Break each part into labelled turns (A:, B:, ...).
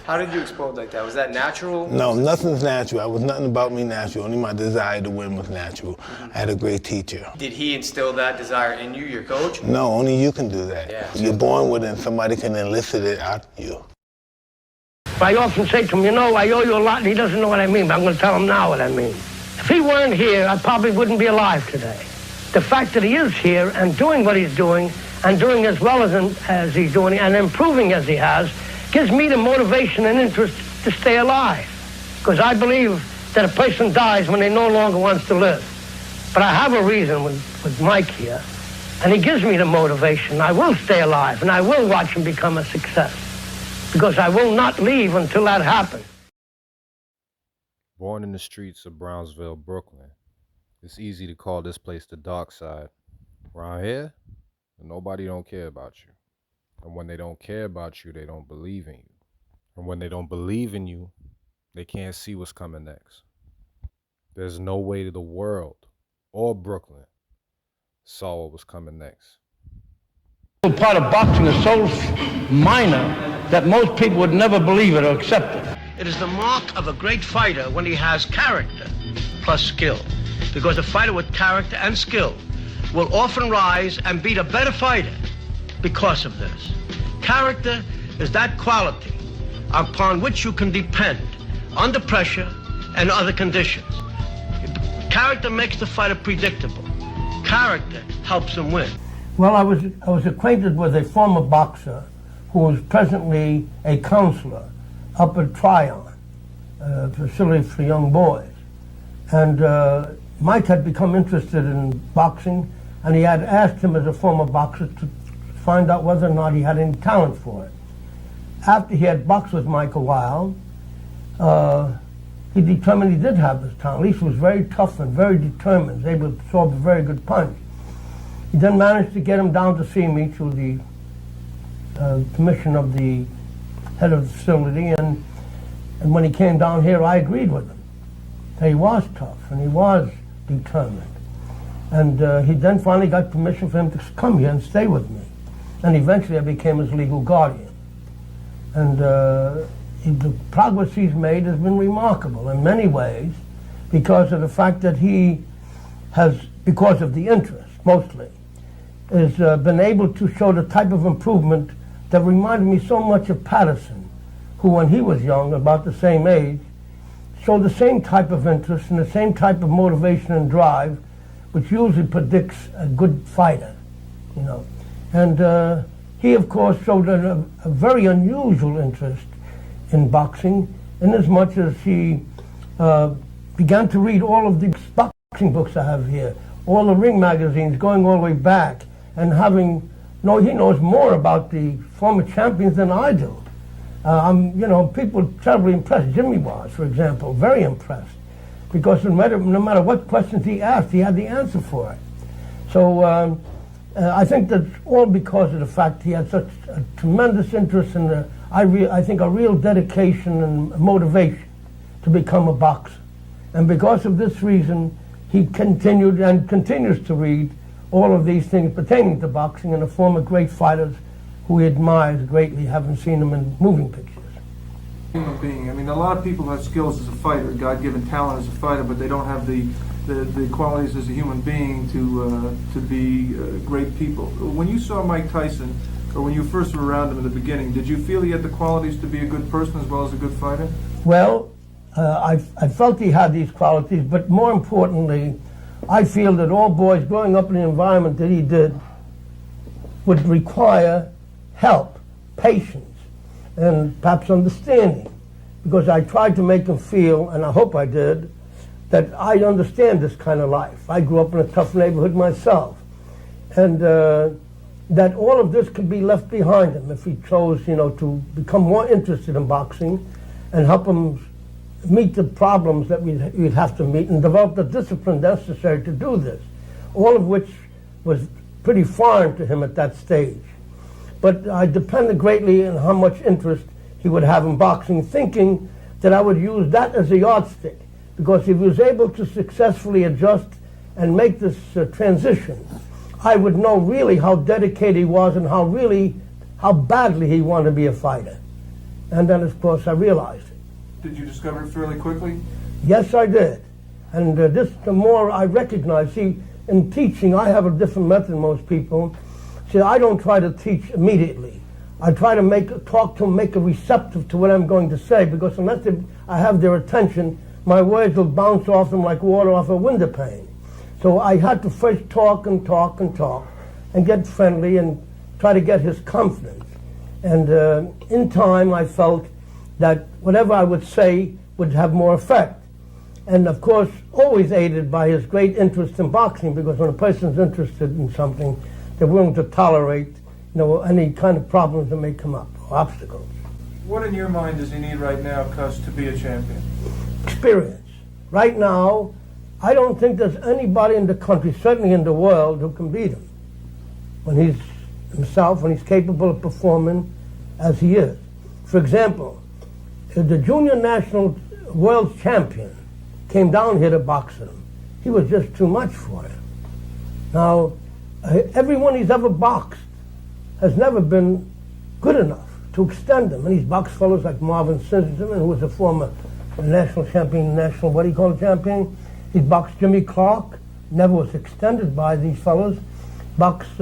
A: How did you explode like that? Was that natural?
B: No, nothing's natural. I was nothing about me natural. Only my desire to win was natural. I had a great teacher.
A: Did he instill that desire in you, your coach?
B: No, only you can do that.
A: Yeah.
B: You're born with it and somebody can elicit it out of you.
C: I often say to him, you know, I owe you a lot, and he doesn't know what I mean, but I'm going to tell him now what I mean. If he weren't here, I probably wouldn't be alive today. The fact that he is here and doing what he's doing, and doing as well as he's doing, and improving as he has, gives me the motivation and interest to stay alive. Because I believe that a person dies when they no longer wants to live. But I have a reason with Mike here, and he gives me the motivation. I will stay alive, and I will watch him become a success. Because I will not leave until that happens.
D: Born in the streets of Brownsville, Brooklyn, it's easy to call this place the dark side. Around here, nobody don't care about you. And when they don't care about you, they don't believe in you. And when they don't believe in you, they can't see what's coming next. There's no way the world or Brooklyn saw what was coming next.
C: Part of boxing is so minor that most people would never believe it or accept it. It is the mark of a great fighter when he has character plus skill. Because a fighter with character and skill will often rise and beat a better fighter because of this. Character is that quality upon which you can depend under pressure and other conditions. Character makes the fighter predictable. Character helps him win. Well, I was acquainted with a former boxer who is presently a counselor up at Tryon, a facility for young boys. And Mike had become interested in boxing, and he had asked him as a former boxer to find out whether or not he had any talent for it. After he had boxed with Mike a while, he determined he did have this talent. At least he was very tough and very determined, able to absorb a very good punch. He then managed to get him down to see me through the permission of the head of the facility, and when he came down here, I agreed with him. That he was tough and he was determined. And he then finally got permission for him to come here and stay with me. And eventually I became his legal guardian. And the progress he's made has been remarkable in many ways because of the fact that he has, because of the interest mostly, has been able to show the type of improvement that reminded me so much of Patterson, who when he was young, about the same age, showed the same type of interest and the same type of motivation and drive, which usually predicts a good fighter, you know. And he, of course, showed a very unusual interest in boxing, inasmuch as he began to read all of the boxing books I have here, all the ring magazines going all the way back, and he knows more about the former champions than I do. People were terribly impressed. Jimmy was, for example, very impressed, because no matter what questions he asked, he had the answer for it. So I think that's all because of the fact he had such a tremendous interest in I think a real dedication and motivation to become a boxer. And because of this reason, he continued and continues to read all of these things pertaining to boxing and the former great fighters who he admires greatly, having seen them in moving pictures.
E: Human being. I mean, a lot of people have skills as a fighter, God-given talent as a fighter, but they don't have the qualities as a human being to be great people. When you saw Mike Tyson, or when you first were around him in the beginning, did you feel he had the qualities to be a good person as well as a good fighter?
C: Well, I felt he had these qualities, but more importantly, I feel that all boys growing up in the environment that he did would require help, patience, and perhaps understanding, because I tried to make him feel, and I hope I did, that I understand this kind of life. I grew up in a tough neighborhood myself, and that all of this could be left behind him if he chose, to become more interested in boxing and help him meet the problems that we'd have to meet and develop the discipline necessary to do this, all of which was pretty foreign to him at that stage. But I depended greatly on how much interest he would have in boxing, thinking that I would use that as a yardstick, because if he was able to successfully adjust and make this transition, I would know really how dedicated he was and how badly he wanted to be a fighter. And then, of course, I realized it.
E: Did you discover it fairly quickly?
C: Yes, I did. And the more I recognize, see, in teaching, I have a different method than most people. See, I don't try to teach immediately. I try to talk to them, make them receptive to what I'm going to say, because unless I have their attention, my words will bounce off them like water off a window pane. So I had to first talk and talk and talk and get friendly and try to get his confidence. And in time, I felt that whatever I would say would have more effect. And of course, always aided by his great interest in boxing, because when a person's interested in something, they're willing to tolerate, any kind of problems that may come up, or obstacles.
E: What in your mind does he need right now, Cus, to be a champion?
C: Experience. Right now, I don't think there's anybody in the country, certainly in the world, who can beat him when he's capable of performing as he is. For example, the junior national world champion came down here to box with him. He was just too much for him. Now, everyone he's ever boxed has never been good enough to extend him. And he's boxed fellows like Marvin Simpson, who was a former national champion, champion. He's boxed Jimmy Clark, never was extended by these fellows. Boxed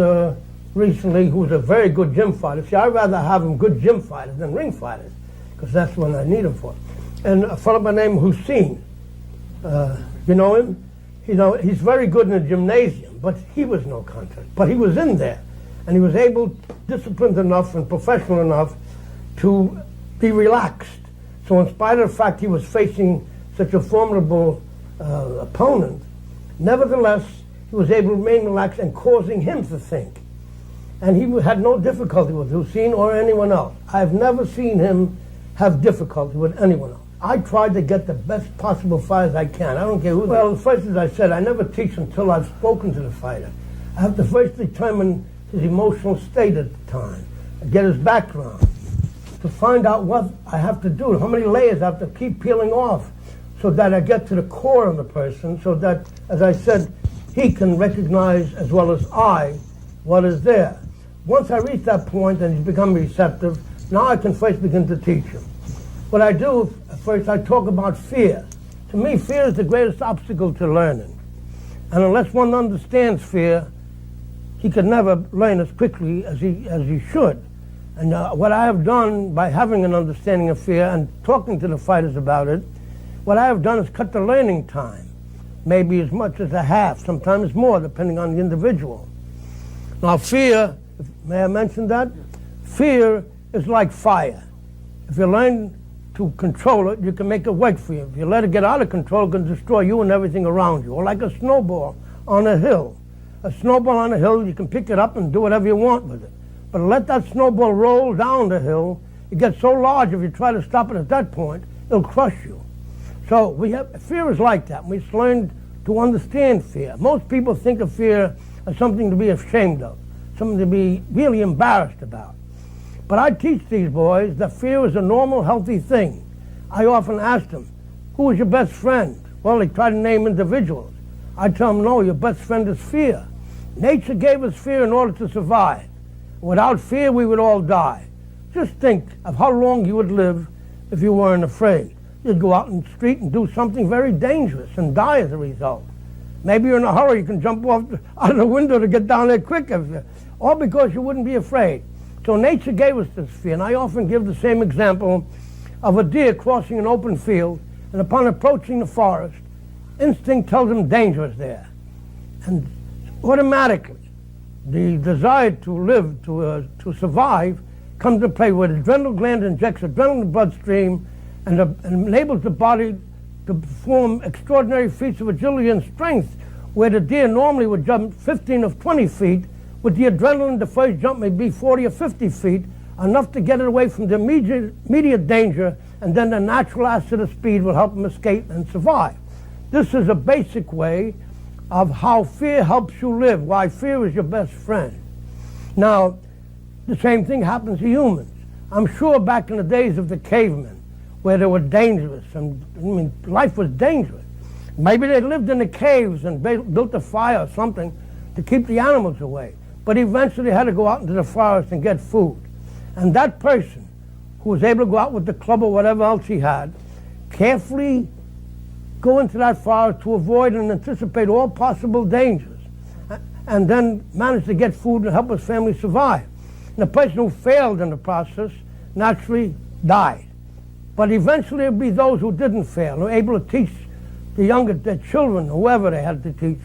C: recently, who was a very good gym fighter. See, I'd rather have him good gym fighters than ring fighters, because that's what I need him for. And a fellow by the name Hussein, you know him? He's very good in the gymnasium, but he was no contest. But he was in there, and he was disciplined enough and professional enough to be relaxed. So in spite of the fact he was facing such a formidable opponent, nevertheless, he was able to remain relaxed and causing him to think. And he had no difficulty with Hussein or anyone else. I've never seen him have difficulty with anyone else. I tried to get the best possible fight as I can. I don't care who. Well, first, as I said, I never teach until I've spoken to the fighter. I have to first determine his emotional state at the time, get his background, to find out what I have to do, how many layers I have to keep peeling off, so that I get to the core of the person, so that, as I said, he can recognize as well as I what is there. Once I reach that point and he's become receptive, now I can first begin to teach him. What I do, first I talk about fear. To me, fear is the greatest obstacle to learning. And unless one understands fear, he could never learn as quickly as he should. And what I have done by having an understanding of fear and talking to the fighters about it, what I have done is cut the learning time, maybe as much as a half, sometimes more, depending on the individual. Now fear, may I mention that? Fear is like fire. If you learn to control it, you can make it work for you. If you let it get out of control, it can destroy you and everything around you. Or like a snowball on a hill. A snowball on a hill, you can pick it up and do whatever you want with it. But let that snowball roll down the hill, it gets so large if you try to stop it at that point, it'll crush you. So fear is like that. We learn to understand fear. Most people think of fear as something to be ashamed of, something to be really embarrassed about. But I teach these boys that fear is a normal, healthy thing. I often ask them, who is your best friend? Well, they try to name individuals. I tell them, no, your best friend is fear. Nature gave us fear in order to survive. Without fear, we would all die. Just think of how long you would live if you weren't afraid. You'd go out in the street and do something very dangerous and die as a result. Maybe you're in a hurry, you can jump out of the window to get down there quick, all because you wouldn't be afraid. So nature gave us this fear, and I often give the same example of a deer crossing an open field, and upon approaching the forest, instinct tells him danger is there. And automatically, the desire to live, to survive, comes into play where the adrenal gland injects adrenaline in the bloodstream and enables the body to perform extraordinary feats of agility and strength, where the deer normally would jump 15 or 20 feet. With the adrenaline, the first jump may be 40 or 50 feet, enough to get it away from the immediate danger, and then the natural asset of speed will help them escape and survive. This is a basic way of how fear helps you live, why fear is your best friend. Now, the same thing happens to humans. I'm sure back in the days of the cavemen, where they were dangerous, and life was dangerous. Maybe they lived in the caves and built a fire or something to keep the animals away. But eventually they had to go out into the forest and get food. And that person who was able to go out with the club or whatever else he had, carefully go into that forest to avoid and anticipate all possible dangers, and then manage to get food and help his family survive. And the person who failed in the process naturally died. But eventually it would be those who didn't fail, who were able to teach their children, whoever they had to teach,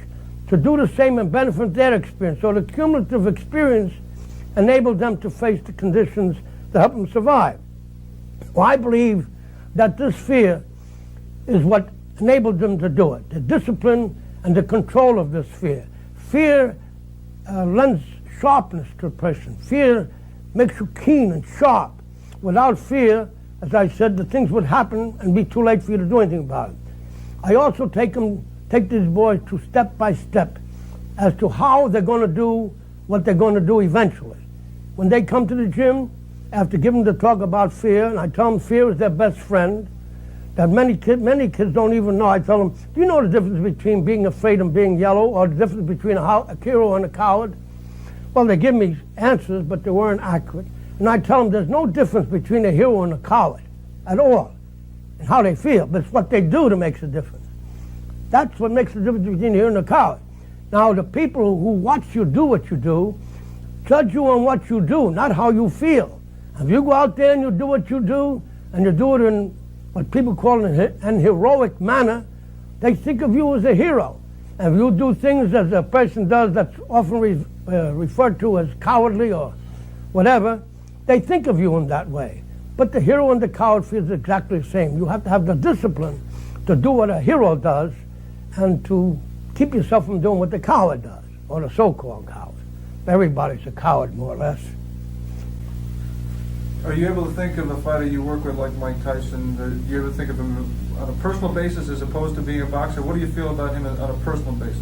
C: to do the same and benefit their experience. So the cumulative experience enabled them to face the conditions to help them survive. Well, I believe that this fear is what enabled them to do it, the discipline and the control of this fear. Fear lends sharpness to a person. Fear makes you keen and sharp. Without fear, as I said, the things would happen and be too late for you to do anything about it. I also take these boys to step by step as to how they're going to do what they're going to do eventually. When they come to the gym, after giving them the talk about fear, and I tell them fear is their best friend, that many kids don't even know. I tell them, do you know the difference between being afraid and being yellow, or the difference between a hero and a coward? Well, they give me answers, but they weren't accurate. And I tell them there's no difference between a hero and a coward at all, and how they feel, but it's what they do that makes a difference. That's what makes the difference between a hero and a coward. Now, the people who watch you do what you do judge you on what you do, not how you feel. If you go out there and you do what you do, and you do it in what people call an heroic manner, they think of you as a hero. And if you do things as a person does that's often referred to as cowardly or whatever, they think of you in that way. But the hero and the coward feels exactly the same. You have to have the discipline to do what a hero does and to keep yourself from doing what the coward does, or the so-called coward. Everybody's a coward, more or less.
E: Are you able to think of a fighter you work with like Mike Tyson? Do you ever think of him on a personal basis as opposed to being a boxer? What do you feel about him on a personal basis?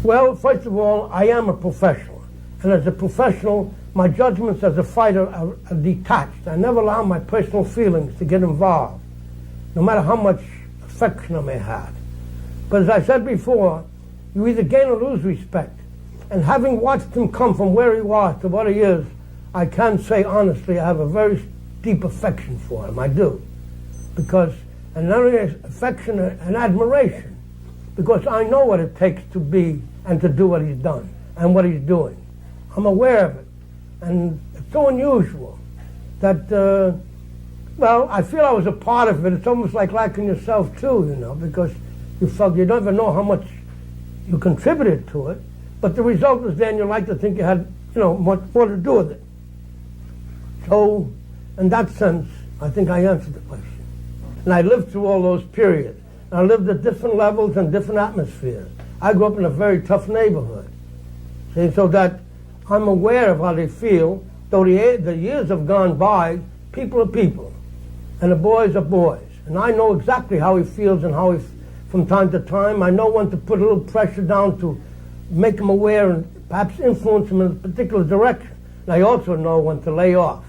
C: Well, first of all, I am a professional. And as a professional, my judgments as a fighter are detached. I never allow my personal feelings to get involved, no matter how much affection I may have. But as I said before, you either gain or lose respect. And having watched him come from where he was to what he is, I can say honestly I have a very deep affection for him. I do. Because, and not only affection and admiration, because I know what it takes to be and to do what he's done and what he's doing. I'm aware of it. And it's so unusual that, well, I feel I was a part of it. It's almost like liking yourself too, you know, because you felt you don't even know how much you contributed to it, but the result was then you like to think you had, you know, much more to do with it. So, in that sense, I think I answered the question. And I lived through all those periods. And I lived at different levels and different atmospheres. I grew up in a very tough neighborhood. See, so that I'm aware of how they feel. Though the years have gone by, people are people. And the boys are boys. And I know exactly how he feels and how he, from time to time, I know when to put a little pressure down to make him aware and perhaps influence him in a particular direction. And I also know when to lay off.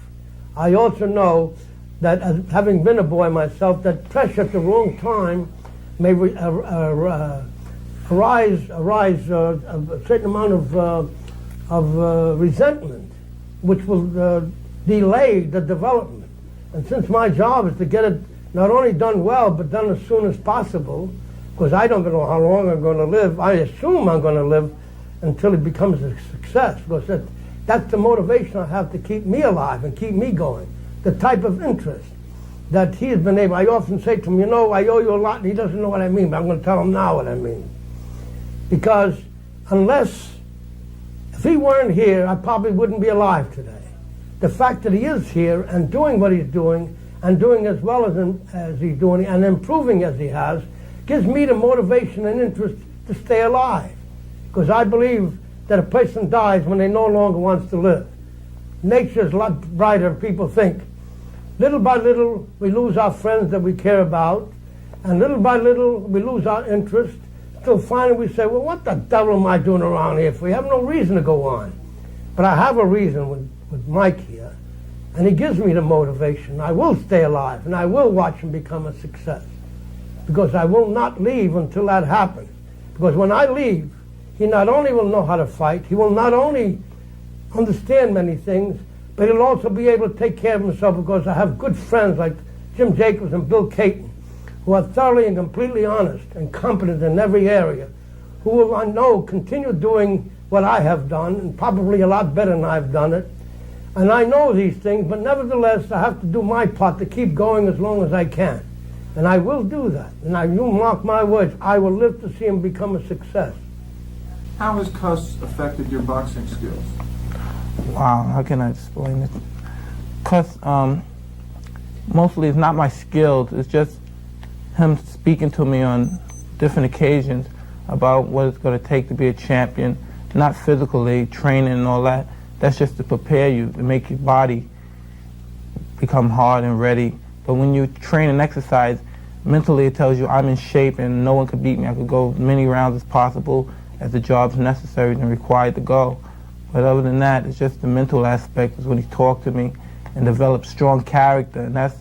C: I also know that, as having been a boy myself, that pressure at the wrong time may arise a certain amount of resentment, which will delay the development. And since my job is to get it not only done well, but done as soon as possible, because I don't know how long I'm going to live, I assume I'm going to live until it becomes a success, because that's the motivation I have to keep me alive and keep me going. The type of interest that he has been able, I often say to him, you know, I owe you a lot, and he doesn't know what I mean, but I'm going to tell him now what I mean. Because if he weren't here, I probably wouldn't be alive today. The fact that he is here and doing what he's doing, and doing as well as he's doing, and improving as he has, gives me the motivation and interest to stay alive. Because I believe that a person dies when they no longer wants to live. Nature's a lot brighter than people think. Little by little, we lose our friends that we care about, and little by little, we lose our interest, till finally we say, well, what the devil am I doing around here for? We have no reason to go on. But I have a reason with Mike here, and he gives me the motivation. I will stay alive, and I will watch him become a success, because I will not leave until that happens. Because when I leave, he not only will know how to fight, he will not only understand many things, but he'll also be able to take care of himself because I have good friends like Jim Jacobs and Bill Caton, who are thoroughly and completely honest and competent in every area, who will, I know, continue doing what I have done, and probably a lot better than I've done it. And I know these things, but nevertheless, I have to do my part to keep going as long as I can. And I will do that. And you mark my words, I will live to see him become a success.
E: How has cuss affected your boxing skills?
F: Wow, how can I explain it? Cuss, mostly it's not my skills, it's just him speaking to me on different occasions about what it's going to take to be a champion, not physically, training and all that. That's just to prepare you, to make your body become hard and ready. But when you train and exercise, mentally it tells you I'm in shape and no one could beat me. I could go as many rounds as possible as the job's necessary and required to go. But other than that, it's just the mental aspect is when he talked to me and developed strong character, and that's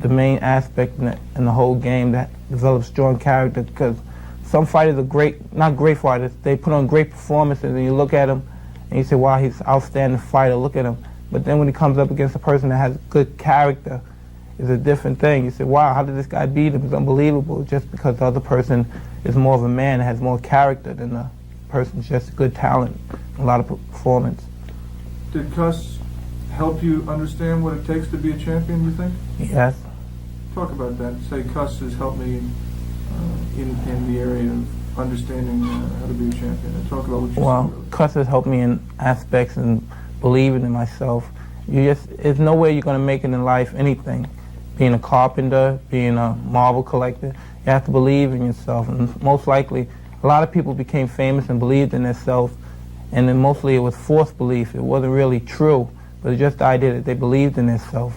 F: the main aspect in the whole game, that develops strong character, because some fighters are great, not great fighters, they put on great performances and you look at them and you say, wow, he's an outstanding fighter, look at him. But then when he comes up against a person that has good character, it's a different thing. You say, wow, how did this guy beat him? It's unbelievable, just because the other person is more of a man and has more character than the person's just good talent, a lot of performance.
E: Did cuss help you understand what it takes to be a champion, you think?
F: Yes.
E: Talk about that. Say cuss has helped me in the area of understanding how to be a champion. And talk about what you
F: Well,
E: said.
F: cuss has helped me in aspects and believing in myself. There's no way you're going to make it in life, anything. Being a carpenter, being a marble collector, you have to believe in yourself. And most likely, a lot of people became famous and believed in themselves, and then mostly it was false belief. It wasn't really true, but it's just the idea that they believed in themselves.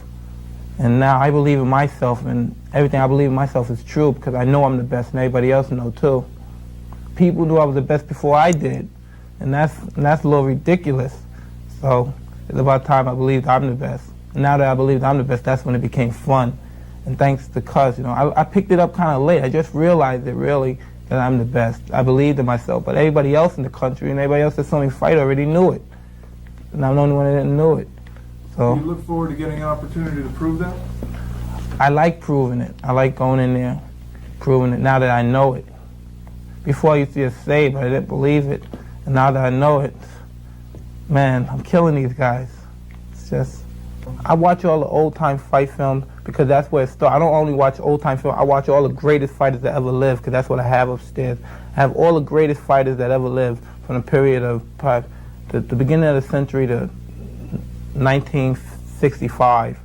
F: And now I believe in myself, and everything I believe in myself is true because I know I'm the best, and everybody else knows too. People knew I was the best before I did, and that's a little ridiculous. So it's about time I believed I'm the best. And now that I believed I'm the best, that's when it became fun. And thanks to Cuz, I picked it up kind of late. I just realized it really that I'm the best. I believed in myself, but everybody else in the country and everybody else that saw me fight already knew it. And I'm the only one that didn't know it. So
E: Do you look forward to getting an opportunity to prove that?
F: I like proving it. I like going in there, proving it now that I know it. Before I used to just say it, but I didn't believe it. And now that I know it, man, I'm killing these guys. It's just, I watch all the old-time fight films because that's where it started. I don't only watch old-time films, I watch all the greatest fighters that ever lived because that's what I have upstairs. I have all the greatest fighters that ever lived from the period of the beginning of the century to 1965.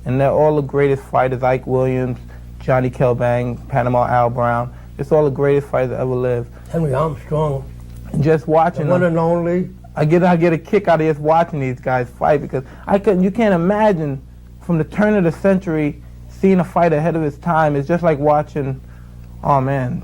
F: And they're all the greatest fighters, Ike Williams, Johnny Kelbang, Panama Al Brown. It's all the greatest fighters that ever lived.
C: Henry Armstrong,
F: And just watching
C: the one
F: them,
C: and only.
F: I get a kick out of just watching these guys fight because you can't imagine from the turn of the century seeing a fight ahead of his time. It's just like watching, watching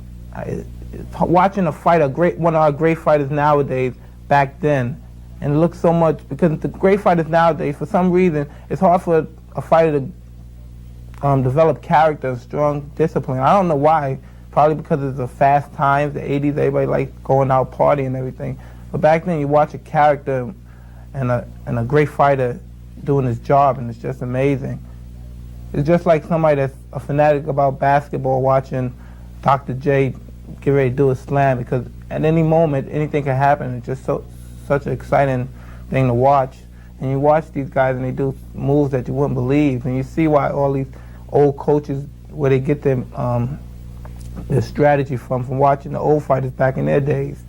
F: a fight, one of our great fighters nowadays back then. And it looks so much, because the great fighters nowadays, for some reason, it's hard for a fighter to develop character and strong discipline. I don't know why. Probably because it's the fast times, the 80s, everybody liked going out partying and everything. But back then, you watch a character and a great fighter doing his job, and it's just amazing. It's just like somebody that's a fanatic about basketball watching Dr. J get ready to do a slam, because at any moment, anything can happen. It's just such an exciting thing to watch. And you watch these guys and they do moves that you wouldn't believe, and you see why all these old coaches, where they get their strategy from watching the old fighters back in their days.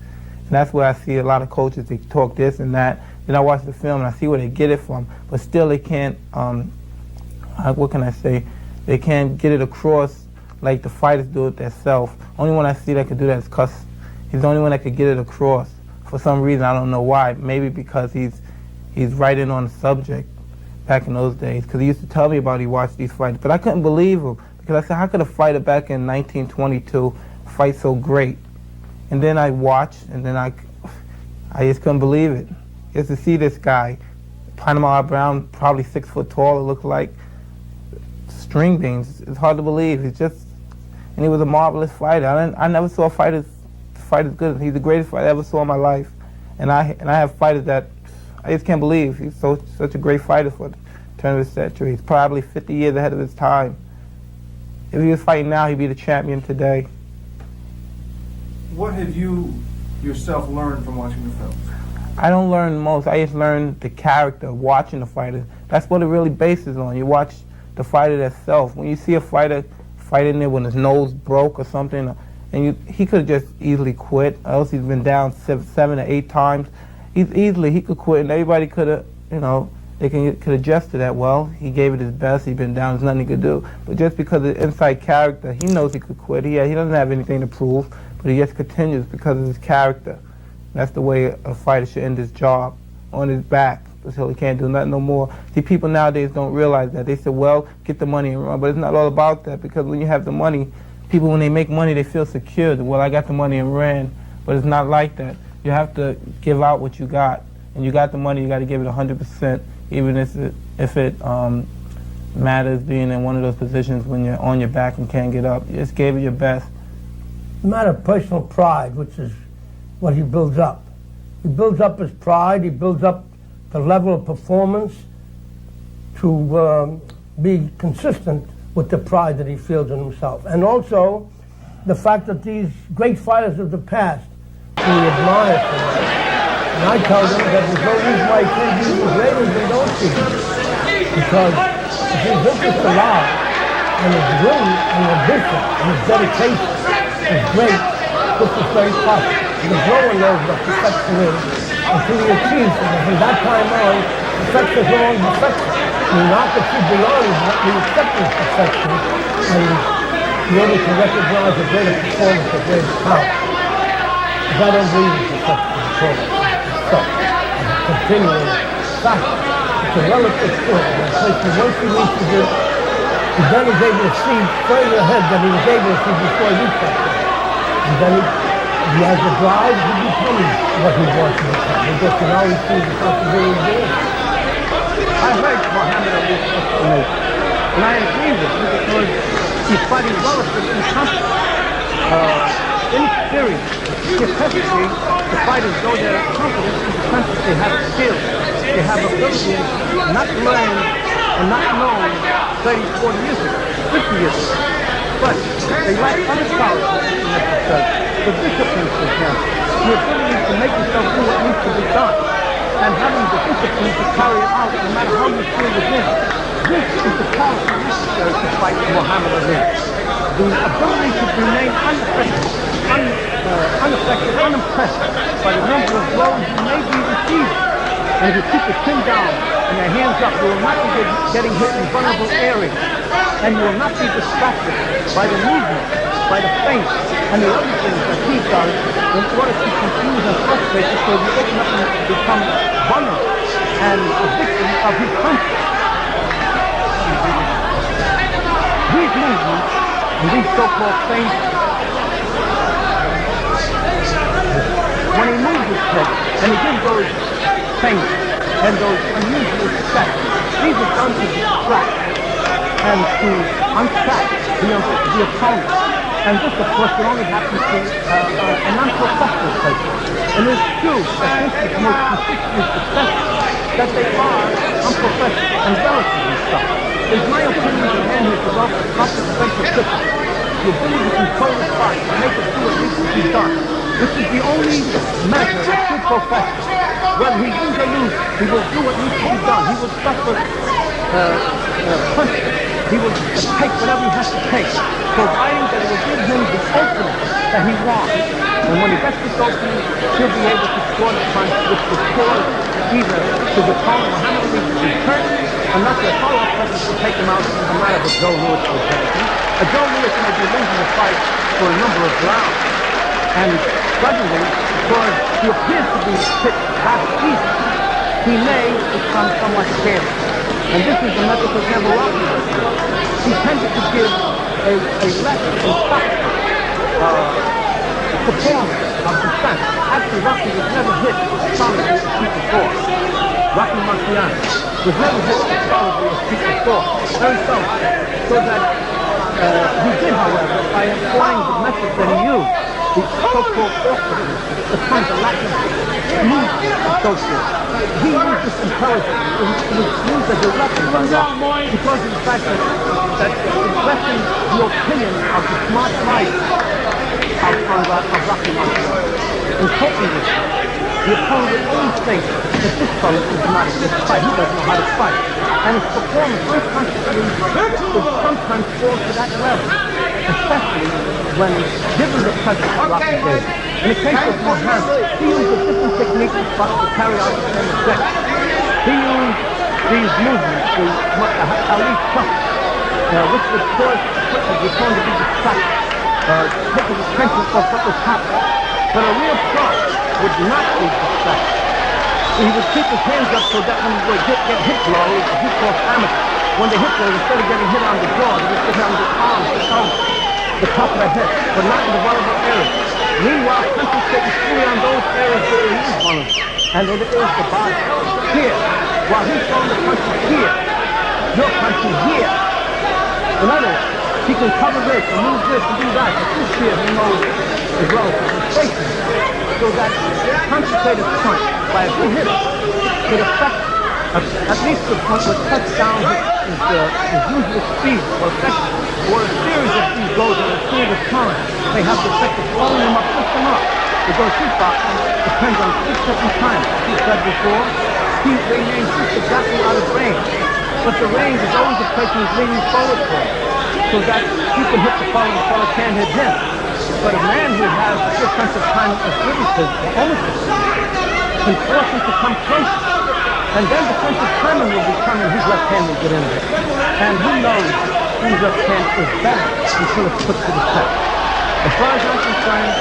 F: And that's where I see a lot of coaches, they talk this and that. Then I watch the film and I see where they get it from, but still they can't, what can I say, they can't get it across like the fighters do it themselves. Only one I see that could do that is Cus. He's the only one that could get it across. For some reason, I don't know why. Maybe because he's right in on the subject back in those days. Because he used to tell me about he watched these fights, but I couldn't believe him. Because I said, how could a fighter back in 1922 fight so great? And then I watched, and then I just couldn't believe it. Just to see this guy, Panama Brown, probably 6 foot tall, it looked like string beans. It's hard to believe. And he was a marvelous fighter. I never saw a fighter fight as good. He's the greatest fighter I ever saw in my life. And I have fighters that I just can't believe he's such a great fighter for the turn of the century. He's probably 50 years ahead of his time. If he was fighting now, he'd be the champion today.
E: What have you yourself learned from watching the films?
F: I don't learn most. I just learn the character of watching the fighter. That's what it really bases on. You watch the fighter itself. When you see a fighter fighting there when his nose broke or something, and he could have just easily quit, or else he's been down 7 or 8 times. He could quit, and everybody could have, they could adjust to that. Well, he gave it his best. He's been down. There's nothing he could do. But just because of the inside character, he knows he could quit. He doesn't have anything to prove, but he just continues because of his character. That's the way a fighter should end his job, on his back, until he can't do nothing no more. See, people nowadays don't realize that. They say, well, get the money and run, but it's not all about that, because when you have the money, people, when they make money, they feel secure. Well, I got the money and ran, but it's not like that. You have to give out what you got, and you got the money, you got to give it 100%, even if it matters being in one of those positions when you're on your back and can't get up. You just gave it your best.
G: A matter of personal pride, which is what he builds up. He builds up his pride, he builds up the level of performance to be consistent with the pride that he feels in himself. And also the fact that these great fighters of the past, he admires so much. And I tell them that there's no reason why he can't be as great as they don't see him. Because if his interest alive, and his will and ambition and his dedication is great, this is very possible. Because no one knows what perfection is until he achieves it. And from that time on, perfection is no longer perfection. You're not that you belong, but you accept his perfection, and you're able to recognize a greater performance, a greater power. Because I don't believe in perfection performance. So, it's a continuing factor. It's a relative skill. And a person, once he reaches it, he then is able to see further ahead than he was able to see before he reached that point. And then he has the drive to become what he wants to become. He gets to now he sees the possibility of doing it.
C: I heard Muhammad Ali's explanation, and I agree with him because he's fighting relatively comfortable. Inexperience, capacity, the fighters go there confident in the sense that they have skill, they have ability, not learned and not known 30, 40 years ago, 50 years ago. But they lack other qualities necessary. The discipline, for example, the ability to make yourself do what needs to be done, and having the discipline to carry it out no matter how you feel within. This is the quality necessary to fight Muhammad Ali. The ability to remain unaffected, unimpressed by the number of blows you may be receiving, and to keep your chin down and your hands up. You will not be getting hit in vulnerable areas, and you will not be distracted by the movement, by the feint, and the other things that he does in order to confuse and frustrate you so you ultimately become vulnerable and a victim of his punches. These movements and these so-called feints, when he moves his head and he gives those feints and those unusual steps, these are done to distract and to untrack the opponent. And this, of course, can only happen to a non-professional person. And it's true that this is the most consistently successful, that they are unprofessional and relatively so. It's my opinion that man who develops a proper sense of discipline, the ability to control his body, to make it do what needs to be done. This is the only measure of true professional. Whether he wins or loses, he will do what needs to be done. He will suffer punishment. He will take whatever he has to take, providing that it will give him the opening that he wants. And when he gets this opening, he'll be able to score the punch which will cause either to the opponent Muhammad Ali to be hurt, unless the follow-up punches will take him out in the matter of a Joe Louis, for example. A Joe Louis may be losing the fight for a number of rounds. And suddenly, because he appears to be hit that easy, he may become somewhat scared. And this is the method that never Rocky was doing. He tended to give a less impactful performance of defense. Actually, Rocky was never hit solidly as Pete before. Rocky Marciano was never hit solidly as Pete before. Very seldom. So that he did, however, by employing the method that he used, the so-called awkwardness, the kind of lack of movement and so forth. He used this intelligence. It was used as a weapon by Rocky because of the fact that expressing the opinion of the smart life of Rocky Marciano. In talking with him, the opponent would always think that this fellow is not a good fight. He doesn't know how to fight. And his performance unconsciously would sometimes fall to that level, especially when given the pressure of Rocky gave. In the case of Muhammad, he used a different technique to carry out the same objective. He used these movements, the Ali chop, which would cause the opponent to be distracted, take his attention off what was happening. But a real pro would not be distracted. He would keep his hands up so that when he would get hit blows, he calls amateur. When they hit blows, instead of getting hit on the jaw, they would get hit on the arms, the elbow, the top of the head, but not in the vulnerable areas. Meanwhile, concentrating fully on those areas where he is vulnerable, and it is the body. Here, while he's throwing the punches here, you're punching here. In other words, he can cover this and move this and do that, but this here he knows is relatively facing, so that concentrated punch by a good hitter could affect at least the point where touch down his usual speed or effective, or a series of these blows in a series of time may have the effect of blowing him up, lift him up. Because kickboxing depends on 6 different times. As you said before, he remains just exactly out of range. But the range is always the place he's leaning forward for, so that he can hit the fellow and the fellow can't hit him. But a man who has a good sense of timing as good as his, almost as good, can force him to come closer. And then the sense of timing will determine whose left hand will get in there. And who knows whose left hand is better until it's put to the test. As far as I'm concerned,